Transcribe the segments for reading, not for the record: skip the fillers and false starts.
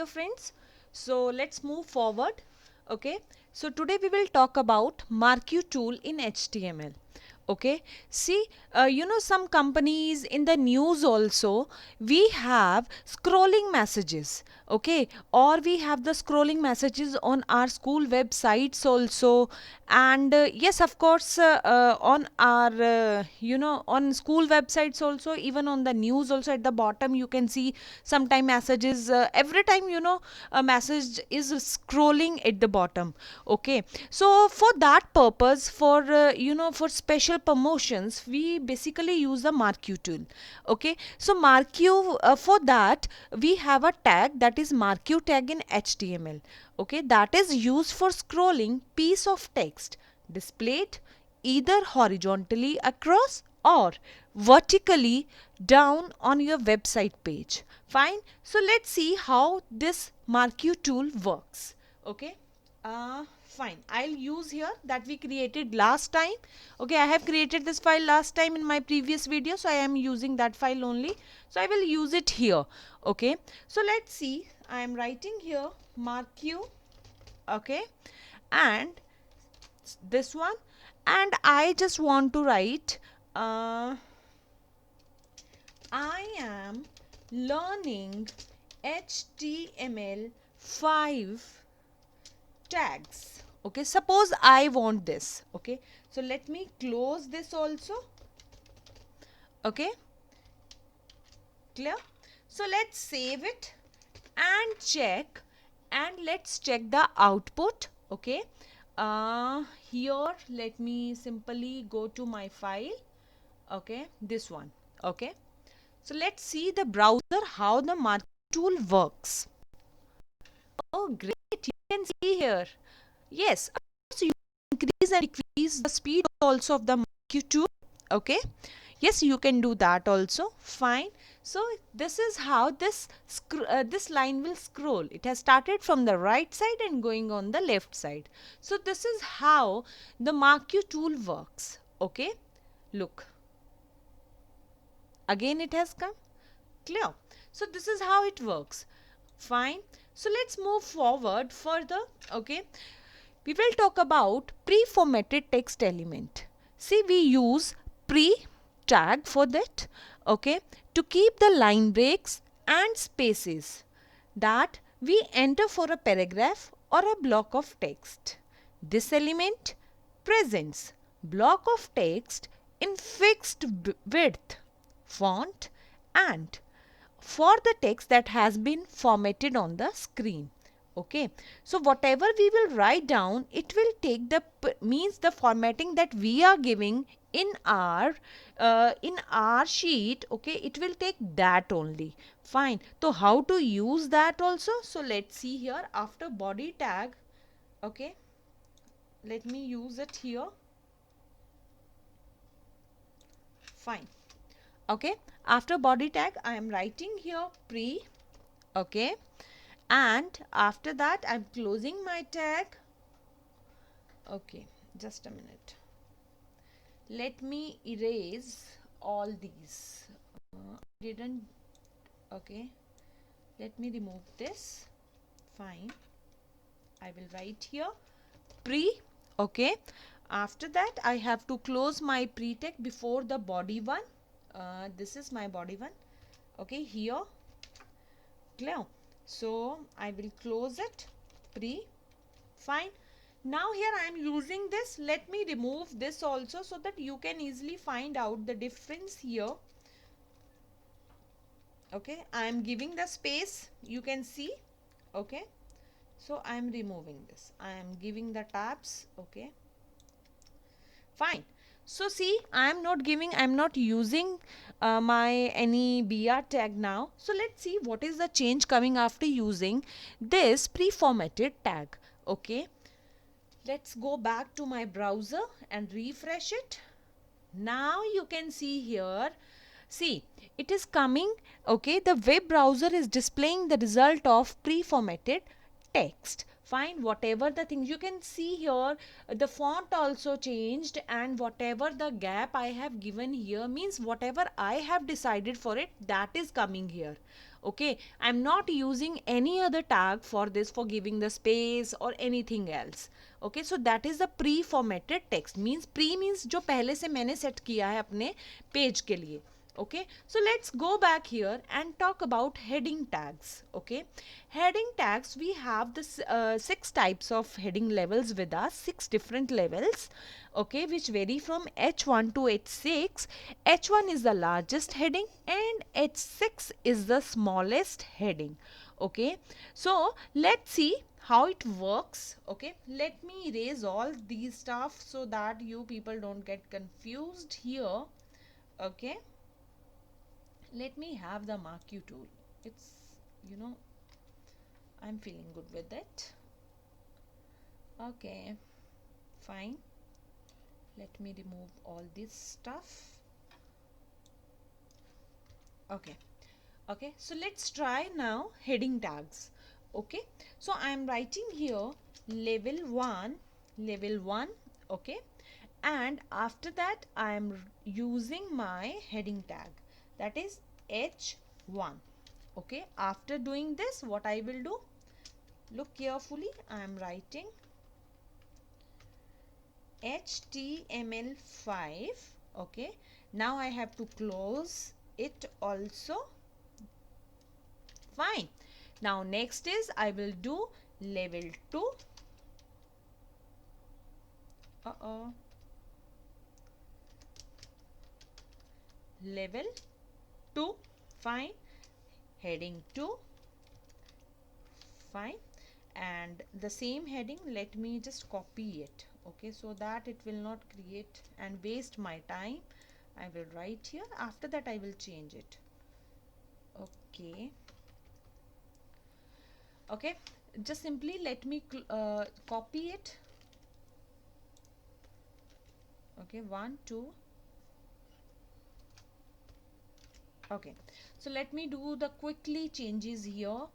dear friends. So let's move forward. Okay. So today we will talk about Marquee tool in HTML. Okay. See, some companies in the news also, we have scrolling messages. Okay. Or we have the scrolling messages on our school websites also. And yes, of course, on our, on school websites also, even on the news also, at the bottom you can see sometime messages, every time a message is scrolling at the bottom. Okay, so for that purpose, for for special promotions, we basically use the Marquee tool. Okay, so Marquee, for that we have a tag, that is Marquee tag in HTML. Okay, that is used for scrolling piece of text displayed either horizontally across or vertically down on your website page. Fine. So let's see how this Marquee tool works. Okay. Fine. I'll use here that we created last time. Okay, I have created this file last time in my previous video, so I am using that file only. So I will use it here. Okay. So let's see. I am writing here Marquee. Okay, and this one, and I just want to write I am learning HTML5 tags. Okay, suppose I want this. Okay, so let me close this also. Okay, clear? So let's save it and check, and let's check the output. Okay, here let me simply go to my file. Okay, this one. Okay, so let's see the browser, how the Marquee tool works. Oh great, you can see here. Yes, of course you increase and decrease the speed also of the Marquee tool. Okay, yes, you can do that also. Fine. So this is how this line will scroll. It has started from the right side and going on the left side. So this is how the Marquee tool works. Okay, look, again it has come. Clear? So this is how it works. Fine. So let's move forward further. Okay, we will talk about pre-formatted text element. See, we use pre tag for that. Okay, to keep the line breaks and spaces that we enter for a paragraph or a block of text. This element presents block of text in fixed width, font, and for the text that has been formatted on the screen. Okay, so whatever we will write down, it will take the means the formatting that we are giving in our sheet. Okay, it will take that only. Fine. So how to use that also? So let's see here. After body tag, okay, let me use it here. Fine. Okay, after body tag I am writing here pre. Okay, and after that I'm closing my tag. Okay, just a minute, let me erase all these. Didn't. Okay, let me remove this. Fine, I will write here pre. Okay, after that I have to close my pre tag before the body one. This is my body one. Okay, here. Clear? So I will close it pre. Fine. Now here I am using this. Let me remove this also so that you can easily find out the difference here. Okay, I am giving the space, you can see. Okay, so I am removing this. I am giving the tabs. Okay, fine. So see, I am not using my any BR tag now. So let's see what is the change coming after using this pre-formatted tag. Okay, let's go back to my browser and refresh it. Now you can see here, see, it is coming. Okay, the web browser is displaying the result of pre-formatted text. Fine, whatever the things you can see here, the font also changed, and whatever the gap I have given here means whatever I have decided for it, that is coming here. Okay, I'm not using any other tag for this, for giving the space or anything else. Okay, so that is the pre-formatted text. Means pre means जो पहले से मैंने set किया है अपने page के लिए. Okay, so let's go back here and talk about heading tags. Okay, heading tags, we have this 6 types of heading levels with us, 6 different levels, okay, which vary from H1 to H6. H1 is the largest heading and H6 is the smallest heading. Okay, so let's see how it works. Okay, let me erase all these stuff so that you people don't get confused here. Okay, let me have the mark you tool. It's, you know, I'm feeling good with it. Okay, fine. Let me remove all this stuff. Okay, okay, so let's try now heading tags. Okay, so I'm writing here level 1, level 1. Okay, and after that I am using my heading tag, that is H1. Okay, after doing this, what I will do, look carefully, I am writing HTML5. Okay, now I have to close it also. Fine. Now next is I will do level 2. Level 2. Fine. Heading 2. Fine. And the same heading, let me just copy it. Okay, so that it will not create and waste my time. I will write here. After that I will change it. Okay. Okay, just simply let me copy it. Okay, 1 2. Okay, so let me do the quickly changes here.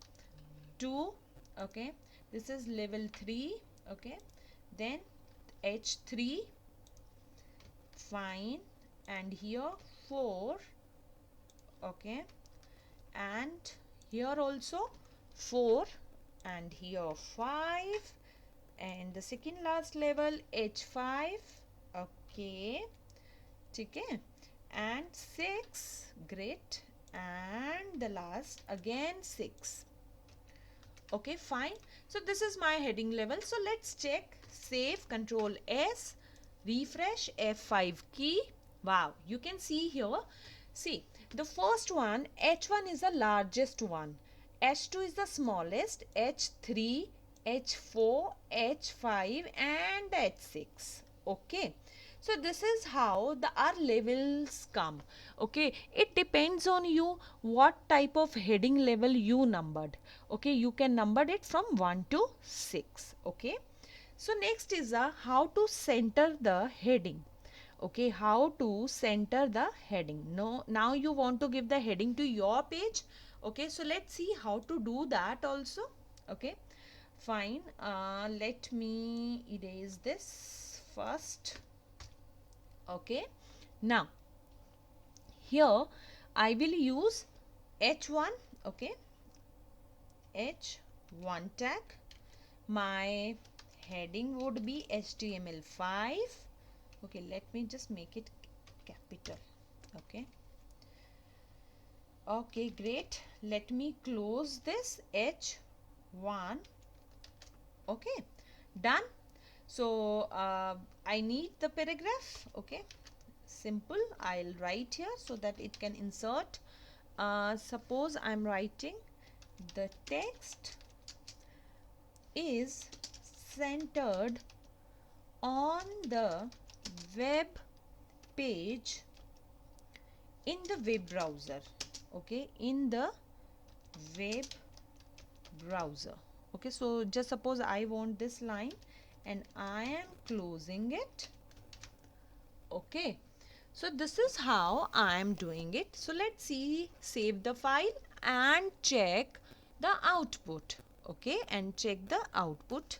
2. Okay, this is level 3. Okay, then H3. Fine, and here 4. Okay, and here also 4, and here 5, and the second last level H5. Okay, okay, and 6. Great, and the last again 6. Okay, fine. So this is my heading level. So let's check. Save, Control S, refresh, F5 key. Wow, you can see here. See, the first one, H1 is the largest one. H2 is the smallest. H3, H4, H5 and H6. Okay. So this is how the our levels come. Okay, it depends on you what type of heading level you numbered. Okay, you can number it from 1 to 6. Okay, so next is how to center the heading. Okay, how to center the heading. Now you want to give the heading to your page. Okay, so let's see how to do that also. Okay, fine. Let me erase this first. Okay, now here I will use H1. Okay, H1 tag. My heading would be HTML5. Okay, let me just make it capital. Okay, okay, great. Let me close this H1. Okay, done. So I need the paragraph. Okay, simple. I'll write here so that it can insert. Suppose I'm writing the text is centered on the web page in the web browser. Okay, in the web browser. Okay, so just suppose I want this line and I am closing it. Okay, so this is how I am doing it. So let's see, save the file and check the output. Okay, and check the output.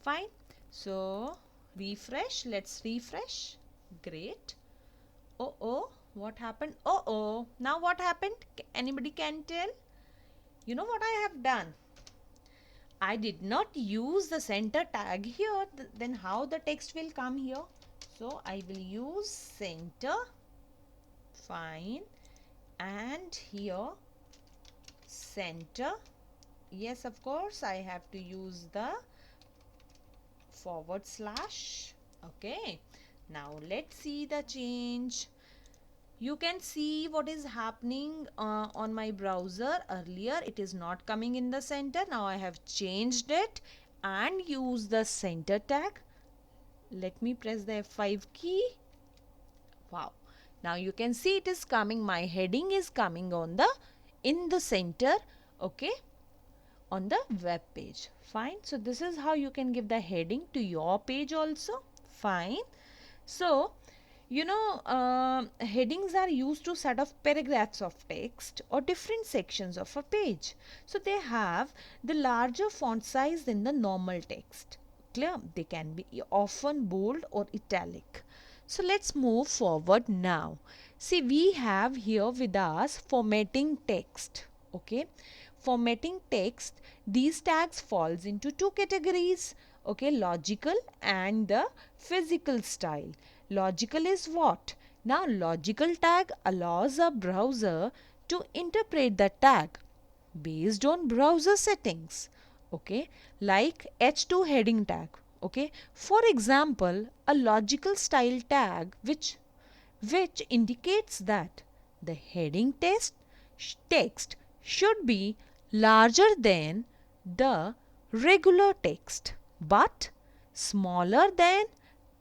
Fine. So refresh, let's refresh. Great. Oh, what happened? Oh, now what happened? Anybody can tell? you know what I have done? I did not use the center tag here. Then how the text will come here? So I will use center. Fine. And here center. Yes, of course, I have to use the forward slash. Okay. Now let's see the change. You can see what is happening on my browser. Earlier it is not coming in the center. Now I have changed it and use the center tag. Let me press the F5 key. Wow. Now you can see it is coming. My heading is coming on the in the center. Okay, on the web page. Fine. So this is how you can give the heading to your page also. Fine. So headings are used to set off paragraphs of text or different sections of a page. So they have the larger font size than the normal text. Clear? They can be often bold or italic. So let's move forward now. See, we have here with us formatting text. Okay, formatting text, these tags falls into two categories. Okay, logical and the physical style. Logical is what? Now logical tag allows a browser to interpret the tag based on browser settings. Okay, like H2 heading tag. Okay, for example, a logical style tag which indicates that the heading text should be larger than the regular text but smaller than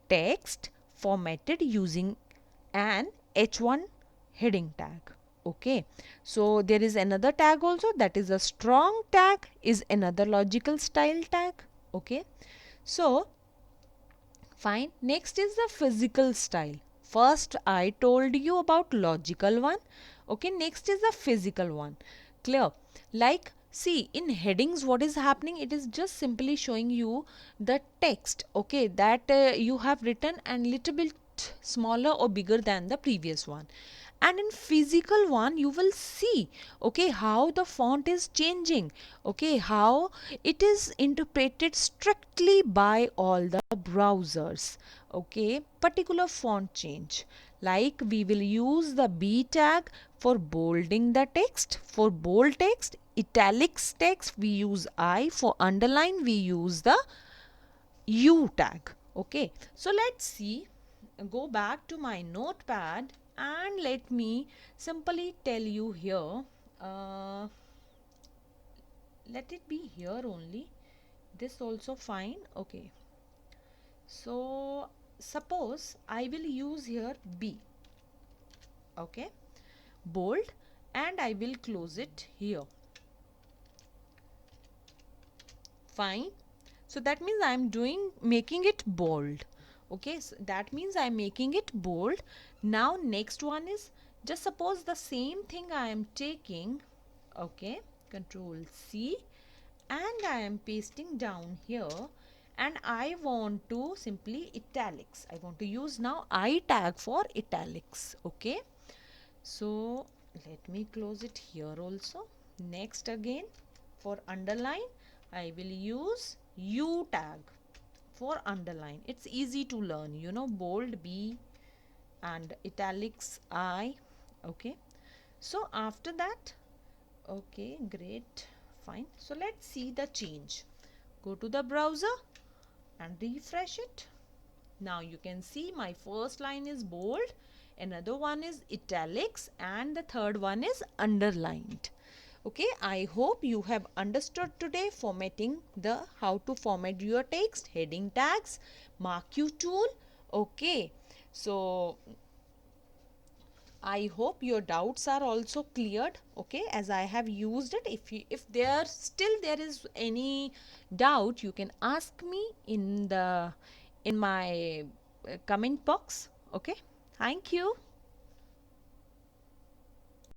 text formatted using an H1 heading tag. Okay, so there is another tag also, that is a strong tag, is another logical style tag. Okay, so fine. Next is the physical style. First I told you about logical one. Okay, next is the physical one. Clear? Like, see, in headings what is happening, it is just simply showing you the text, okay, that you have written and little bit smaller or bigger than the previous one. And in physical one you will see, okay, how the font is changing, okay, how it is interpreted strictly by all the browsers. Okay, particular font change, like we will use the B tag for bolding the text. For bold text, italics text, we use I. For underline, we use the U tag. Okay, so let's see, go back to my notepad and let me simply tell you here. Let it be here only, this also fine. Okay, so suppose I will use here B. Okay, bold, and I will close it here. Fine. So that means I am making it bold. Okay, so that means I am making it bold. Now next one is, just suppose the same thing I am taking. Okay, control C, and I am pasting down here, and I want to simply italics. I want to use now I tag for italics. Okay, so let me close it here also. Next again, for underline, I will use U tag for underline. It's easy to learn, bold B and italics I. Okay, so after that, okay, great, fine. So let's see the change. Go to the browser and refresh it. Now you can see my first line is bold, another one is italics, and the third one is underlined. Okay, I hope you have understood today formatting, the how to format your text, heading tags, marquee tool. Okay, so I hope your doubts are also cleared. Okay, as I have used it. If there is any doubt, you can ask me in my comment box. Okay, thank you.